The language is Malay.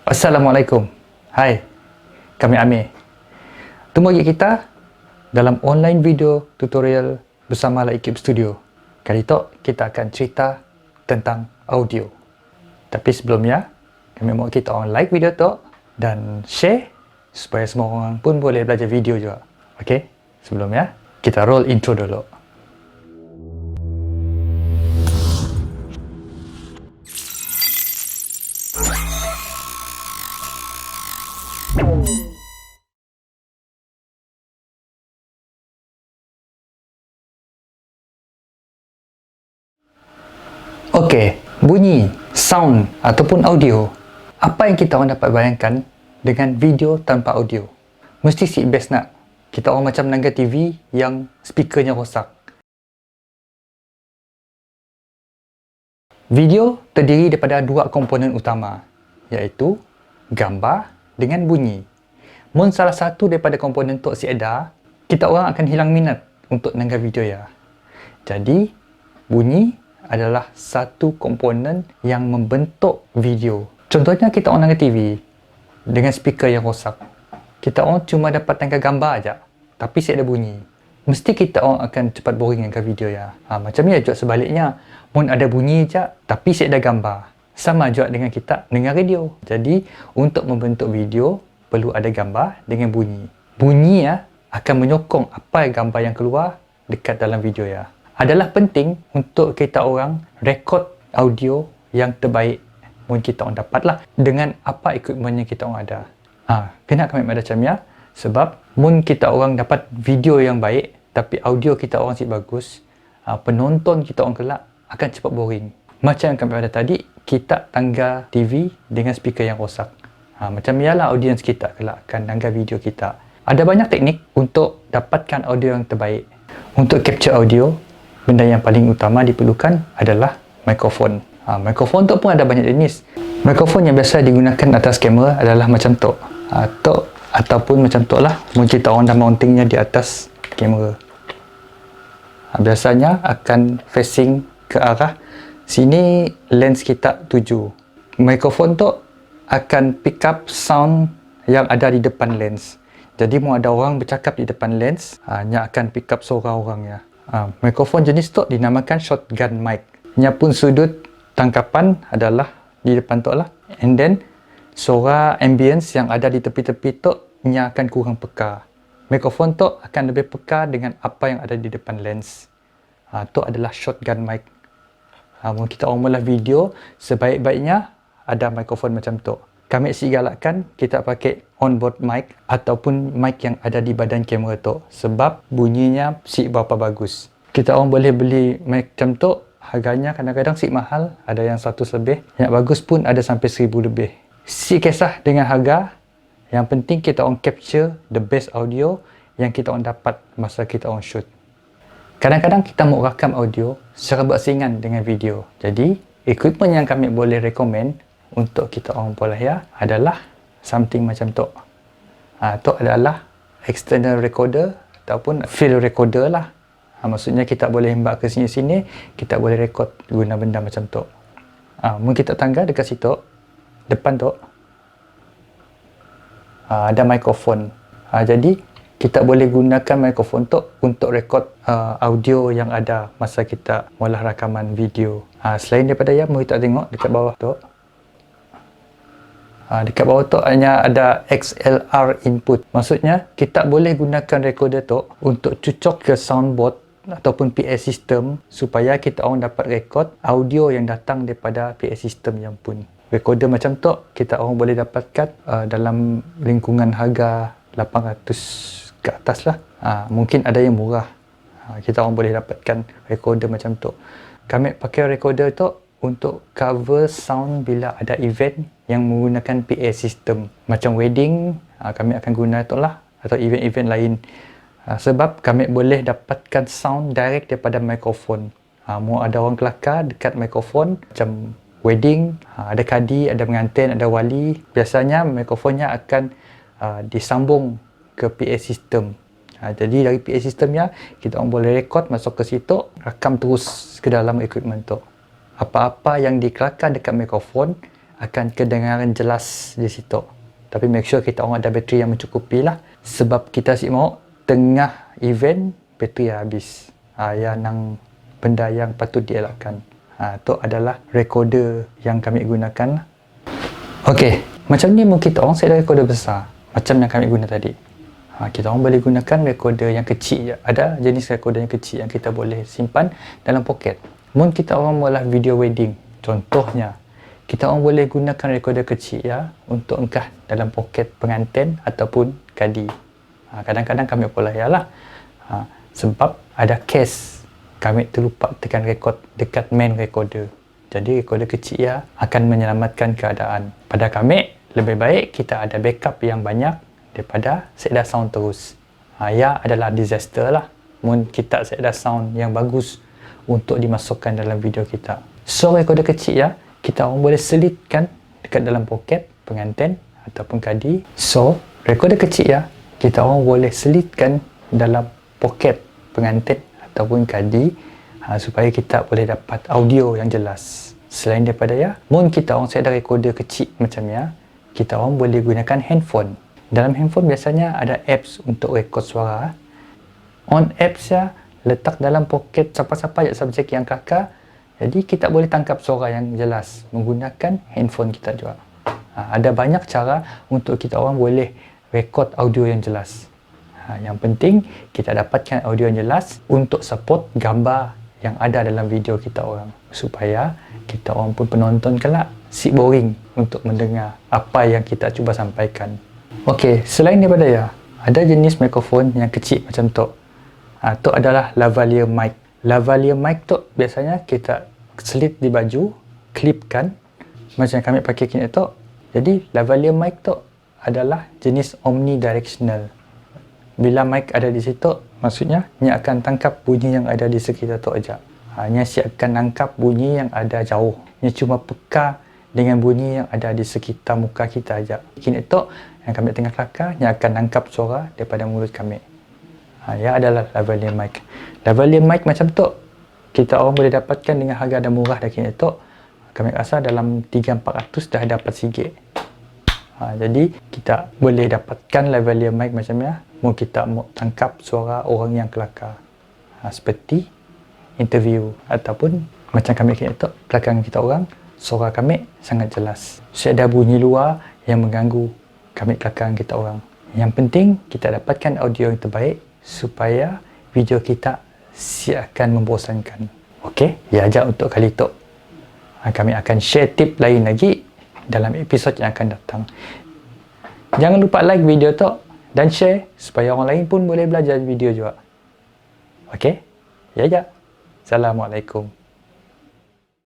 Assalamualaikum. Hai, kami Amir. Temu lagi kita dalam online video tutorial bersama Laikip Studio. Kali ini kita akan cerita tentang audio. Tapi sebelumnya, kami mohon kita orang like video tu dan share supaya semua orang pun boleh belajar video juga. Okey? Sebelumnya, kita roll intro dulu. Okey, bunyi, sound ataupun audio. Apa yang kita orang dapat bayangkan dengan video tanpa audio? Mesti si best nak. Kita orang macam menangga TV yang speakernya rosak. Video terdiri daripada dua komponen utama, iaitu gambar dengan bunyi. Mun salah satu daripada komponen tu si ada, kita orang akan hilang minat untuk menangga video ya. Jadi, bunyi adalah satu komponen yang membentuk video. Contohnya kita orang nangga TV dengan speaker yang rosak. Kita orang cuma dapat tangkap gambar aja, tapi saya ada bunyi. Mesti kita orang akan cepat boring dengan video ya. Macam ni juga sebaliknya. Mun ada bunyi aja, tapi saya ada gambar. Sama juga dengan kita dengar radio. Jadi, untuk membentuk video, perlu ada gambar dengan bunyi. Bunyi ya akan menyokong apa gambar yang keluar dekat dalam video ya. Adalah penting untuk kita orang rekod audio yang terbaik mun kita orang dapatlah dengan apa equipment yang kita orang ada. Kenapa kami ada macam ya? Sebab mun kita orang dapat video yang baik tapi audio kita orang si bagus, penonton kita orang kelak akan cepat boring. Macam yang kami ada tadi, kita tangga TV dengan speaker yang rosak. Macam ialah audiens kita kelak akan tangga video kita. Ada banyak teknik untuk dapatkan audio yang terbaik. Untuk capture audio, benda yang paling utama diperlukan adalah mikrofon. Mikrofon tu pun ada banyak jenis. Mikrofon yang biasa digunakan atas kamera adalah macam tu. Ataupun macam tu lah. Mungkin kita orang dah mountingnya di atas kamera. Biasanya akan facing ke arah sini lens kita tuju. Mikrofon tu akan pick up sound yang ada di depan lens. Jadi mau ada orang bercakap di depan lens, hanya akan pick up suara orang ya. Mikrofon jenis tu dinamakan shotgun mic. Nya pun sudut tangkapan adalah di depan tu lah. And then suara ambience yang ada di tepi-tepi tu nya akan kurang peka. Mikrofon tu akan lebih peka dengan apa yang ada di depan lens. Tu adalah shotgun mic. Mungkin kita orang mula video, sebaik-baiknya ada mikrofon macam tu. Kami galakkan kita pakai onboard mic ataupun mic yang ada di badan kamera tu sebab bunyinya si berapa bagus. Kita orang boleh beli mic macam tu, harganya kadang-kadang si mahal, ada yang 100 lebih, yang bagus pun ada sampai 1000 lebih. Si kisah dengan harga, yang penting kita orang capture the best audio yang kita orang dapat masa kita orang shoot. Kadang-kadang kita mau rakam audio secara bersaingan dengan video. Jadi, equipment yang kami boleh recommend untuk kita orang boleh ya adalah something macam tu. Tu adalah external recorder ataupun field recorder lah. Maksudnya kita boleh hembak ke sini-sini, kita boleh record guna benda macam tu. Mungkin kita tangga dekat situ, depan tu ada mikrofon. Jadi kita boleh gunakan mikrofon tu untuk record audio yang ada masa kita mula rakaman video. Selain daripada ya, mau kita tengok dekat bawah tu. Dekat bawah tu hanya ada XLR input. Maksudnya kita boleh gunakan recorder tu untuk cucuk ke soundboard ataupun PA system supaya kita orang dapat record audio yang datang daripada PA system yang pun. Recorder macam tu kita orang boleh dapatkan dalam lingkungan harga 800 ke atas lah. Mungkin ada yang murah. Kita orang boleh dapatkan recorder macam tu. Kami pakai recorder tu untuk cover sound bila ada event yang menggunakan PA system. Macam wedding, kami akan guna tu lah. Atau event-event lain. Sebab kami boleh dapatkan sound direct daripada mikrofon. Mau ada orang kelakar dekat mikrofon. Macam wedding, ada kadi, ada pengantin, ada wali. Biasanya mikrofonnya akan disambung ke PA system. Jadi dari PA systemnya, kita orang boleh record masuk ke situ, rakam terus ke dalam equipment tu. Apa-apa yang dikelakar dekat mikrofon akan kedengaran jelas di situ. Tapi make sure kita orang ada bateri yang mencukupi lah. Sebab kita si mau tengah event bateri habis. Yang nang benda yang patut dielakkan. Itu adalah recorder yang kami gunakan. Okey, macam ni mungkin kita orang set recorder besar. Macam yang kami guna tadi. Kita orang boleh gunakan recorder yang kecil je. Ada jenis recorder yang kecil yang kita boleh simpan dalam poket. Mungkin kita orang mula video wedding. Contohnya, kita orang boleh gunakan recorder kecil ya untuk engkau dalam poket pengantin ataupun kadi. Kadang-kadang kami pula yalah. Sebab ada case kami terlupa tekan rekod dekat main recorder. Jadi recorder kecil ya akan menyelamatkan keadaan. Pada kami lebih baik kita ada backup yang banyak daripada set dah sound terus. Ya adalah disaster lah. Mun kita set dah sound yang bagus untuk dimasukkan dalam video kita. So recorder kecil ya kita orang boleh selitkan dekat dalam poket pengantin ataupun kadi. So, recorder kecil ya, kita orang boleh selitkan dalam poket pengantin ataupun kadi supaya kita boleh dapat audio yang jelas. Selain daripada ya, mungkin kita orang set ada recorder kecil macam ya, kita orang boleh gunakan handphone. Dalam handphone biasanya ada apps untuk rekod suara. On apps ya, letak dalam poket siapa-siapa subjek yang kakak. Jadi kita boleh tangkap suara yang jelas menggunakan handphone kita juga. Ada banyak cara untuk kita orang boleh rekod audio yang jelas. Yang penting kita dapatkan audio yang jelas untuk support gambar yang ada dalam video kita orang. Supaya kita orang pun penonton kelak si boring untuk mendengar apa yang kita cuba sampaikan. Okey, selain daripada ya, ada jenis mikrofon yang kecil macam tu. Tu adalah lavalier mic. Lavalier mic tu biasanya kita selit di baju, klipkan macam kami pakai kini tu. Jadi lavalier mic tu adalah jenis omnidirectional. Bila mic ada di situ, maksudnya ia akan tangkap bunyi yang ada di sekitar tu aja. Ia akan tangkap bunyi yang ada jauh. Ia cuma peka dengan bunyi yang ada di sekitar muka kita aja. Kini tu yang kami tengah kelakar, ia akan tangkap suara daripada mulut kami. Ia adalah lavalier mic. Lavalier mic macam tu kita orang boleh dapatkan dengan harga dah murah dah kini tu. Kami rasa dalam 3-400 dah dapat sikit. Jadi kita boleh dapatkan lavalier mic macam ni. Mungkin kita mau tangkap suara orang yang kelakar. Seperti interview ataupun macam kami kini tu, kelakangan kita orang, suara kami sangat jelas. Ada bunyi luar yang mengganggu kami kelakangan kita orang. Yang penting kita dapatkan audio yang terbaik supaya video kita akan membosankan. Okey, ya aja untuk kali itu. Kami akan share tip lain lagi dalam episod yang akan datang. Jangan lupa like video tu dan share supaya orang lain pun boleh belajar video juga. Okey, ya aja. Assalamualaikum.